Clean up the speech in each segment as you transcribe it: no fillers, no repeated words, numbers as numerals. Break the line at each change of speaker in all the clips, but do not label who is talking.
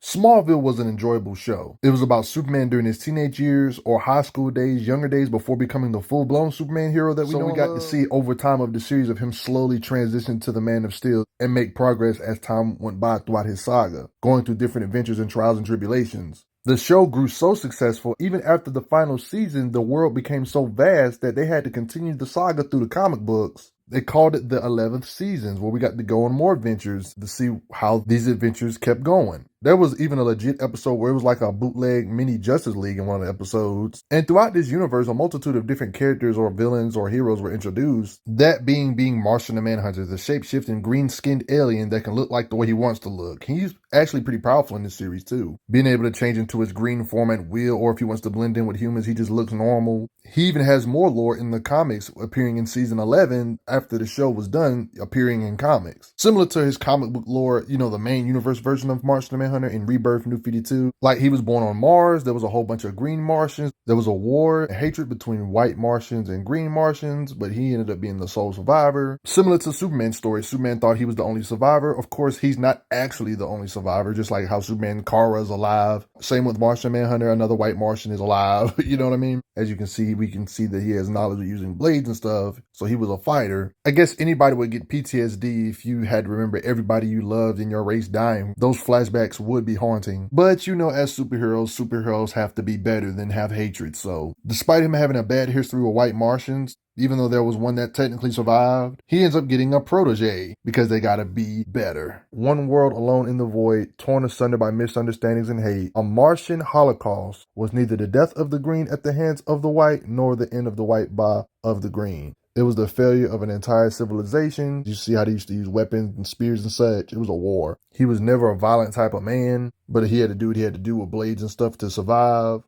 Smallville was an enjoyable show. It was about Superman during his teenage years or high school days, younger days before becoming the full-blown Superman hero that we know. So we got to see over time of the series of him slowly transition to the Man of Steel and make progress as time went by throughout his saga, going through different adventures and trials and tribulations. The show grew so successful, even after the final season, the world became so vast that they had to continue the saga through the comic books. They called it the 11th seasons, where we got to go on more adventures to see how these adventures kept going. There was even a legit episode where it was like a bootleg mini Justice League in one of the episodes. And throughout this universe, a multitude of different characters or villains or heroes were introduced. That being Martian the Manhunter, the shape-shifting green-skinned alien that can look like the way he wants to look. He's actually pretty powerful in this series too. Being able to change into his green form at will, or if he wants to blend in with humans, he just looks normal. He even has more lore in the comics, appearing in season 11 after the show was done, appearing in comics. Similar to his comic book lore, you know, the main universe version of Martian the Manhunter in Rebirth New 52. Like, he was born on Mars, there was a whole bunch of green Martians, there was a war, a hatred between white Martians and green Martians, but he ended up being the sole survivor. Similar to Superman's story, Superman thought he was the only survivor. Of course, he's not actually the only survivor, just like how Superman Kara is alive. Same with Martian Manhunter, another white Martian is alive, you know what I mean? As you can see, we can see that he has knowledge of using blades and stuff, so he was a fighter. I guess anybody would get PTSD if you had to remember everybody you loved in your race dying. Those flashbacks would be haunting. But you know, as superheroes have to be better than have hatred. So despite him having a bad history with white Martians, even though there was one that technically survived, he ends up getting a protege because they gotta be better. One world alone in the void, torn asunder by misunderstandings and hate. A Martian holocaust was neither the death of the green at the hands of the white, nor the end of the white by of the green. It was the failure of an entire civilization. You see how they used to use weapons and spears and such. It was a war. He was never a violent type of man, but he had to do what he had to do with blades and stuff to survive.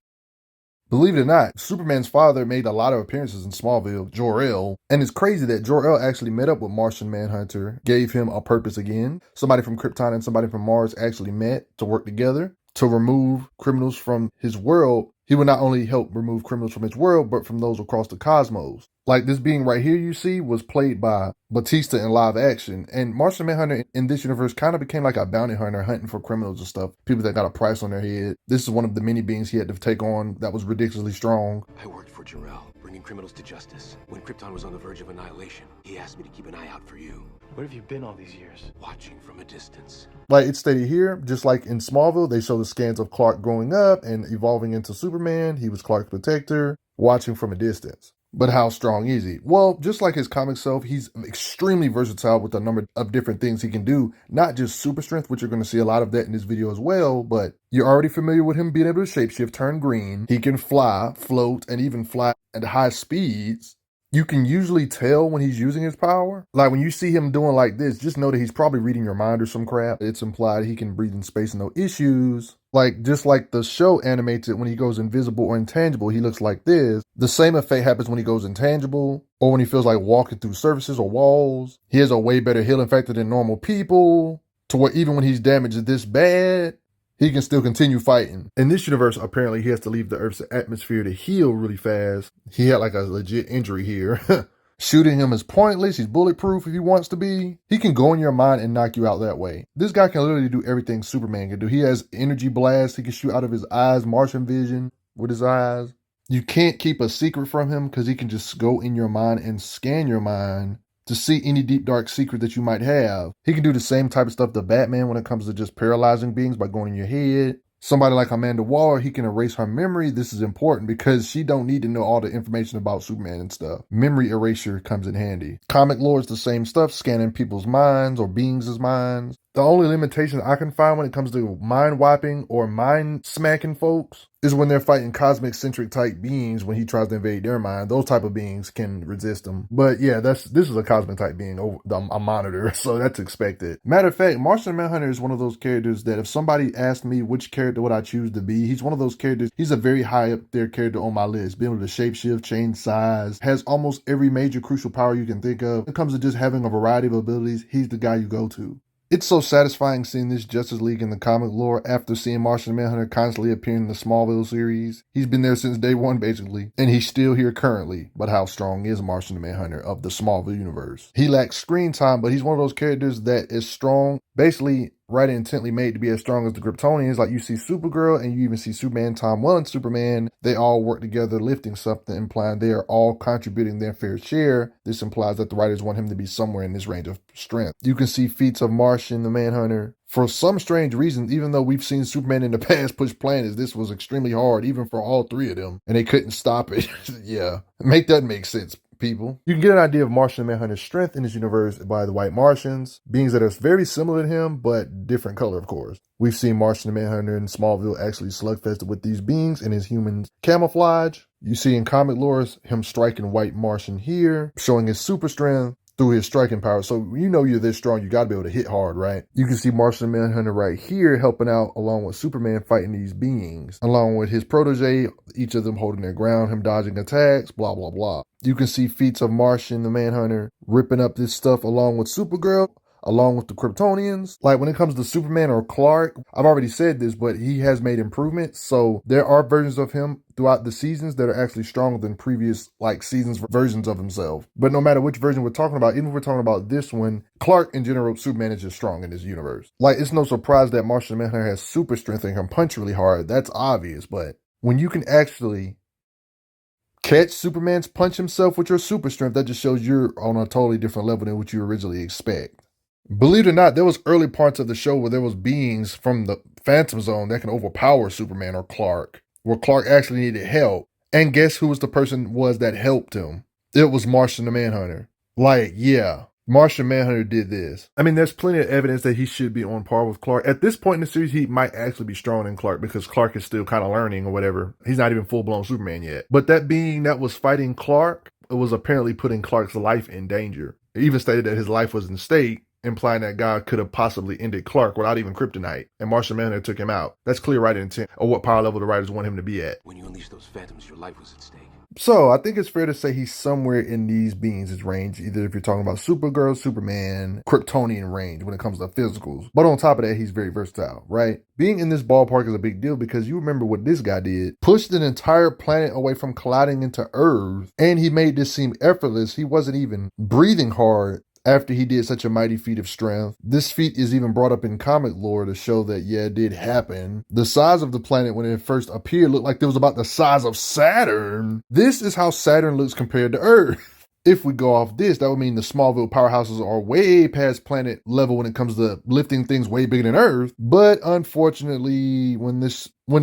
Believe it or not, Superman's father made a lot of appearances in Smallville, Jor-El, and it's crazy that Jor-El actually met up with Martian Manhunter, gave him a purpose again. Somebody from Krypton and somebody from Mars actually met to work together to remove criminals from his world. He would not only help remove criminals from his world, but from those across the cosmos. Like this being right here you see was played by Batista in live action. And Martian Manhunter in this universe kind of became like a bounty hunter hunting for criminals and stuff. People that got a price on their head. This is one of the many beings he had to take on that was ridiculously strong.
I worked for Jor-El, bringing criminals to justice. When Krypton was on the verge of annihilation, he asked me to keep an eye out for you.
Where have you been all these years?
Watching from a distance.
Like it's stated here, just like in Smallville, they show the scans of Clark growing up and evolving into Superman. He was Clark's protector, watching from a distance. But how strong is he? Well, just like his comic self, he's extremely versatile with a number of different things he can do. Not just super strength, which you're going to see a lot of that in this video as well, but you're already familiar with him being able to shapeshift, turn green. He can fly, float, and even fly at high speeds. You can usually tell when he's using his power. Like when you see him doing like this, just know that he's probably reading your mind or some crap. It's implied he can breathe in space, no issues. Like just like the show animates it when he goes invisible or intangible, he looks like this. The same effect happens when he goes intangible or when he feels like walking through surfaces or walls. He has a way better healing factor than normal people, to where even when he's damaged this bad, he can still continue fighting. In this universe, apparently he has to leave the Earth's atmosphere to heal really fast. He had like a legit injury here. Shooting him is pointless. He's bulletproof if he wants to be. He can go in your mind and knock you out that way. This guy can literally do everything Superman can do. He has energy blast. He can shoot out of his eyes, Martian vision with his eyes. You can't keep a secret from him because he can just go in your mind and scan your mind to see any deep dark secret that you might have. He can do the same type of stuff to Batman when it comes to just paralyzing beings by going in your head. Somebody like Amanda Waller, he can erase her memory. This is important because she don't need to know all the information about Superman and stuff. Memory erasure comes in handy. Comic lore is the same stuff, scanning people's minds or beings' minds. The only limitation I can find when it comes to mind wiping or mind smacking folks is when they're fighting cosmic centric type beings. When he tries to invade their mind, those type of beings can resist him. But yeah, this is a cosmic type being, a monitor, so that's expected. Matter of fact, Martian Manhunter is one of those characters that if somebody asked me which character would I choose to be, he's one of those characters. He's a very high up there character on my list. Being able to shapeshift, change size, has almost every major crucial power you can think of. When it comes to just having a variety of abilities, he's the guy you go to. It's so satisfying seeing this Justice League in the comic lore after seeing Martian Manhunter constantly appearing in the Smallville series. He's been there since day one, basically, and he's still here currently. But how strong is Martian Manhunter of the Smallville universe? He lacks screen time, but he's one of those characters that is strong, basically right and intently made to be as strong as the Kryptonians. Like you see Supergirl and you even see Superman, Tom Welling, Superman. They all work together lifting something, implying they are all contributing their fair share. This implies that the writers want him to be somewhere in this range of strength. You can see feats of Martian, the Manhunter. For some strange reason, even though we've seen Superman in the past push planets, this was extremely hard, even for all three of them, and they couldn't stop it. Yeah, make that make sense, people. You can get an idea of Martian Manhunter's strength in this universe by the White Martians, beings that are very similar to him, but different color, of course. We've seen Martian Manhunter in Smallville actually slugfested with these beings in his human camouflage. You see in comic lore him striking White Martian here, showing his super strength through his striking power. So you know you're this strong, you got to be able to hit hard, right? You can see Martian Manhunter right here helping out along with Superman fighting these beings, along with his protege, each of them holding their ground, him dodging attacks, blah, blah, blah. You can see feats of Martian, the Manhunter, ripping up this stuff along with Supergirl, along with the Kryptonians. Like when it comes to Superman or Clark, I've already said this, but he has made improvements. So there are versions of him throughout the seasons that are actually stronger than previous seasons versions of himself. But no matter which version we're talking about, even if we're talking about this one, Clark in general, Superman is just strong in this universe. Like it's no surprise that Martian Manhunter has super strength and can punch really hard. That's obvious, but when you can actually catch Superman's punch himself with your super strength, that just shows you're on a totally different level than what you originally expect. Believe it or not, there was early parts of the show where there was beings from the Phantom Zone that can overpower Superman or Clark, where Clark actually needed help. And guess who was the person that helped him? It was Martian the Manhunter. Like, yeah, Martian Manhunter did this. I mean, there's plenty of evidence that he should be on par with Clark. At this point in the series, he might actually be stronger than Clark because Clark is still kind of learning or whatever. He's not even full-blown Superman yet. But that being that was fighting Clark, it was apparently putting Clark's life in danger. It even stated that his life was in stake, implying that God could have possibly ended Clark without even kryptonite, and Martian Manhunter took him out. That's clear writing intent, or what power level the writers want him to be at.
When you unleashed those phantoms, your life was at stake.
So I think it's fair to say he's somewhere in these beings' range, either if you're talking about Supergirl, Superman, Kryptonian range when it comes to physicals. But on top of that, he's very versatile, right? Being in this ballpark is a big deal because you remember what this guy did. Pushed an entire planet away from colliding into Earth, and he made this seem effortless. He wasn't even breathing hard after he did such a mighty feat of strength. This feat is even brought up in comic lore to show that, yeah, it did happen. The size of the planet when it first appeared looked like it was about the size of Saturn. This is how Saturn looks compared to Earth. If we go off this, that would mean the Smallville powerhouses are way past planet level when it comes to lifting things way bigger than Earth. But unfortunately, when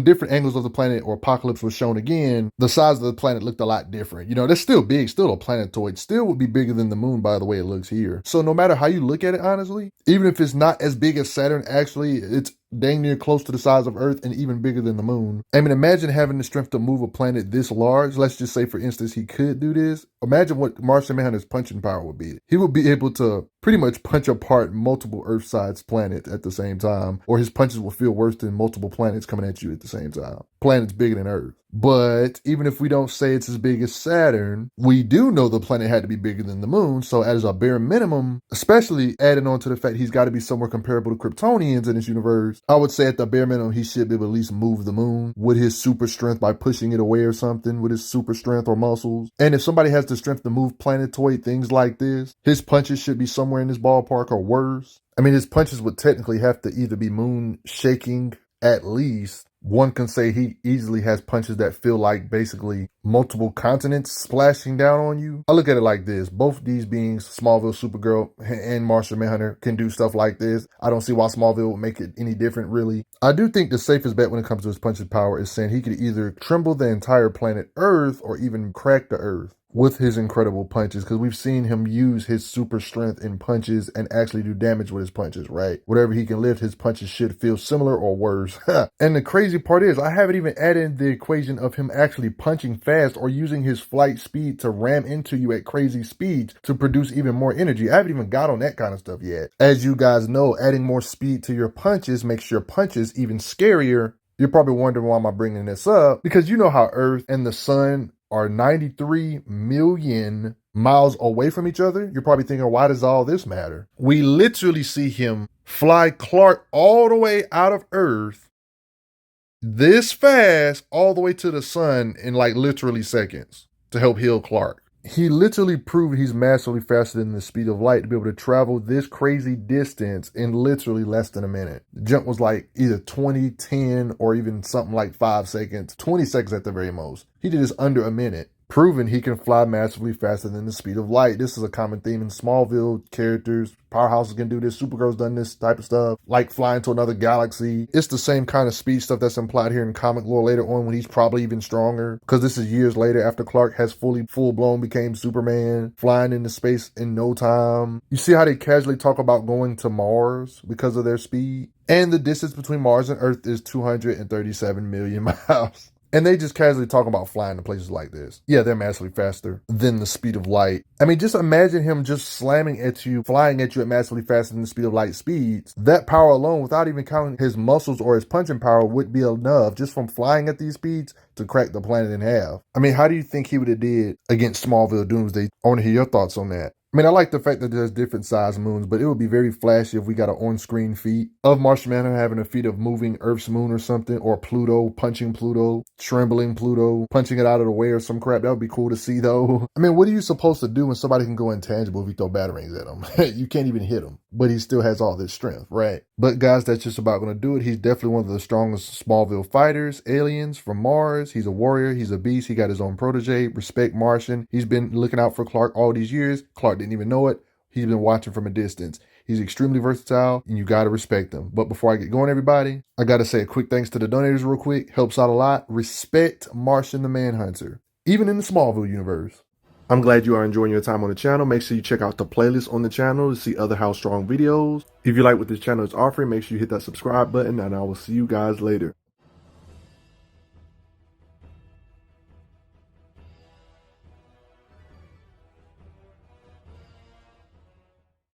different angles of the planet or apocalypse was shown again, the size of the planet looked a lot different. You know, that's still big, still a planetoid, still would be bigger than the moon by the way it looks here. So no matter how you look at it, honestly, even if it's not as big as Saturn, actually, it's dang near close to the size of Earth and even bigger than the moon. I mean, imagine having the strength to move a planet this large. Let's just say, for instance, he could do this. Imagine what Martian Manhunter's punching power would be. He would be able to pretty much punch apart multiple Earth-sized planets at the same time, or his punches will feel worse than multiple planets coming at you at the same time. Planets bigger than Earth. But even if we don't say it's as big as Saturn, we do know the planet had to be bigger than the moon. So as a bare minimum, especially adding on to the fact he's got to be somewhere comparable to Kryptonians in this universe, I would say at the bare minimum, he should be able to at least move the moon with his super strength by pushing it away or something with his super strength or muscles. And if somebody has the strength to move planetoid things like this, his punches should be somewhere in this ballpark or worse. I mean, his punches would technically have to either be moon shaking at least. One can say he easily has punches that feel like basically multiple continents splashing down on you. I look at it like this. Both these beings, Smallville, Supergirl, and Martian Manhunter, can do stuff like this. I don't see why Smallville would make it any different, really. I do think the safest bet when it comes to his punching power is saying he could either tremble the entire planet Earth or even crack the Earth with his incredible punches, because we've seen him use his super strength in punches and actually do damage with his punches, right? Whatever he can lift, his punches should feel similar or worse. And the crazy part is, I haven't even added in the equation of him actually punching fast or using his flight speed to ram into you at crazy speeds to produce even more energy. I haven't even got on that kind of stuff yet. As you guys know, adding more speed to your punches makes your punches even scarier. You're probably wondering why am I bringing this up? Because you know how Earth and the sun are 93 million miles away from each other. You're probably thinking, why does all this matter? We literally see him fly Clark all the way out of Earth this fast all the way to the sun in like literally seconds to help heal Clark. He literally proved he's massively faster than the speed of light to be able to travel this crazy distance in literally less than a minute. The jump was like either 20, 10, or even something like 5 seconds, 20 seconds at the very most. He did this under a minute, proving he can fly massively faster than the speed of light. This is a common theme in Smallville characters. Powerhouses can do this. Supergirl's done this type of stuff, like flying to another galaxy. It's the same kind of speed stuff that's implied here in comic lore later on when he's probably even stronger, because this is years later after Clark has full-blown became Superman, flying into space in no time. You see how they casually talk about going to Mars because of their speed? And the distance between Mars and Earth is 237 million miles. And they just casually talk about flying to places like this. Yeah, they're massively faster than the speed of light. I mean, just imagine him just slamming at you, flying at you at massively faster than the speed of light speeds. That power alone, without even counting his muscles or his punching power, would be enough just from flying at these speeds to crack the planet in half. I mean, how do you think he would have did against Smallville Doomsday? I want to hear your thoughts on that. I mean, I like the fact that there's different size moons, but it would be very flashy if we got an on-screen feat of Martian Manhunter having a feat of moving Earth's moon or something, or Pluto, punching Pluto, trembling Pluto, punching it out of the way or some crap. That would be cool to see, though. I mean, what are you supposed to do when somebody can go intangible if you throw batarangs at him? You can't even hit him, but he still has all this strength, right? But guys, that's just about going to do it. He's definitely one of the strongest Smallville fighters, aliens from Mars. He's a warrior. He's a beast. He got his own protege. Respect Martian. He's been looking out for Clark all these years. Clark didn't even know it. He's been watching from a distance. He's extremely versatile, and you got to respect him. But before I get going, everybody, I got to say a quick thanks to the donators real quick. Helps out a lot. Respect Martian the Manhunter, even in the Smallville universe. I'm glad you are enjoying your time on the channel. Make sure you check out the playlist on the channel to see other How Strong videos. If you like what this channel is offering, make sure you hit that subscribe button, and I will see you guys later.